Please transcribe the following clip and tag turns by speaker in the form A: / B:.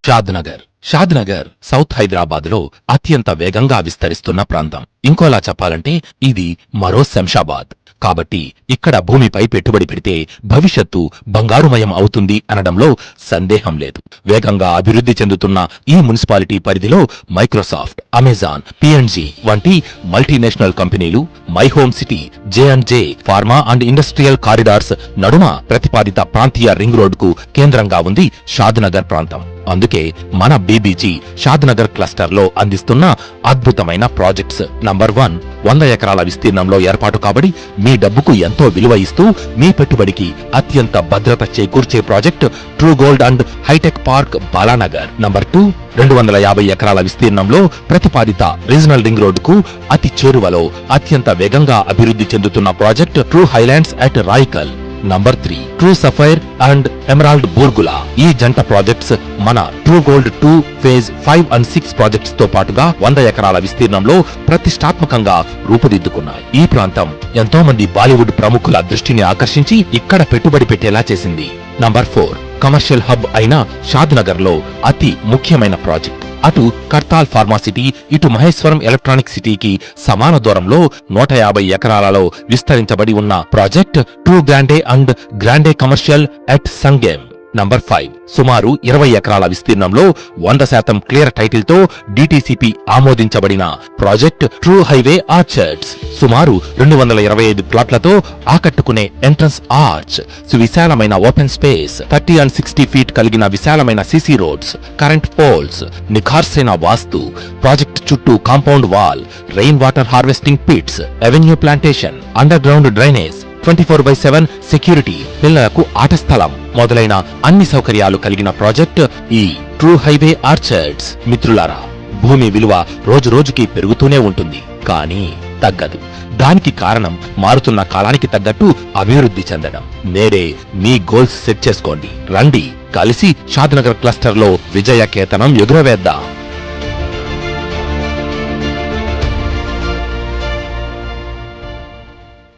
A: Shadnagar south Hyderabad లో అత్యంత వేగంగా విస్తరిస్తున్న ప్రాంతం. ఇంకోలా చెప్పాలంటే ఇది మరో శంషాబాద్. కాబట్టి ఇక్కడ భూమిపై పెట్టుబడి పెడితే భవిష్యత్తు బంగారుమయం అవుతుంది అనడంలో సందేహం లేదు. వేగంగా అభివృద్ధి చెందుతున్న ఈ మున్సిపాలిటీ పరిధిలో మైక్రోసాఫ్ట్, అమెజాన్, P&G వంటి మల్టీనేషనల్ కంపెనీలు, my home city, J&J pharma and industrial corridors నడుమ ప్రతిపాదిత ప్రాంతీయ రింగ్ రోడ్ కు కేంద్రంగా ఉంది షాద్నగర్ ప్రాంతం. అందుకే మన BBG షాద్నగర్ క్లస్టర్ లో అందిస్తున్న అద్భుతమైన ప్రాజెక్ట్స్. నంబర్ 1, 100 ఎకరాల విస్తీర్ణంలో ఏర్పాటు కాబడి మీ డబ్బుకు ఎంతో విలువ ఇస్తూ మీ పెట్టుబడికి అత్యంత భద్రత చేకూర్చే project true gold and hitech park Balanagar. Number 2, 250 ఎకరాల విస్తీర్ణంలో ప్రతిపాదిత రీజనల్ రింగ్ రోడ్ కు అతి చేరువలో అత్యంత వేగంగా అభివృద్ధి చెందుతున్న project true highlands at Raikal. Number 3, true sapphire and emerald Burgula. ఈ జంట ప్రాజెక్ట్స్ మన true gold 2 phase 5 and 6 projects తో పాటుగా 100 ఎకరాల విస్తీర్ణంలో ప్రతిష్టాత్మకంగా రూపుదిద్దుకున్నాయి. ఈ ప్రాంతం ఎంతో మంది బాలీవుడ్ ప్రముఖుల దృష్టిని ఆకర్షించి ఇక్కడ పెట్టుబడి పెట్టేలా చేసింది. నంబర్ 4, కమర్షియల్ హబ్ అయిన షాద్నగర్ లో అతి ముఖ్యమైన ప్రాజెక్ట్. అటు కర్తాల్ ఫార్మాసిటీ, ఇటు మహేశ్వరం ఎలక్ట్రానిక్ సిటీకి సమాన దూరంలో 150 ఎకరాలలో విస్తరించబడి ఉన్న project true grande and grande commercial at Sangem. Number 5, సుమారు 20 ఎకరాల విస్తీర్ణంలో 100% క్లియర్ టైటిల్ తో DTCP ఆమోదించబడిన ప్రాజెక్ట్ ట్రూ హైవే ఆర్చర్డ్స్. సుమారు 225 ప్లాట్లతో ఆకట్టుకునే ఎంట్రన్స్ ఆర్చ్, సువిశాలమైన ఓపెన్ స్పేస్, 30 and 60 ఫీట్ కలిగిన విశాలమైన CC రోడ్స్, కరెంట్ పోల్స్, నిఖార్సైన వాస్తు, ప్రాజెక్ట్ చుట్టూ compound wall, rain water harvesting pits, avenue plantation, underground drainage, 24/7 security, పిల్లలకు ఆట స్థలం మొదలైన అన్ని సౌకర్యాలు కలిగిన ప్రాజెక్ట్ ఈ ట్రూ హైవే ఆర్చర్డ్స్. మిత్రులారా, భూమి విలువ రోజు రోజుకి పెరుగుతూనే ఉంటుంది, కానీ తగ్గదు. దానికి కారణం మారుతున్న కాలానికి తగ్గట్టు అభివృద్ధి చెందడం. నేడే మీ గోల్స్ సెట్ చేసుకోండి. రండి, కలిసి షాద్నగర్ క్లస్టర్ లో విజయ కేతనం ఎగురవేద్దాం.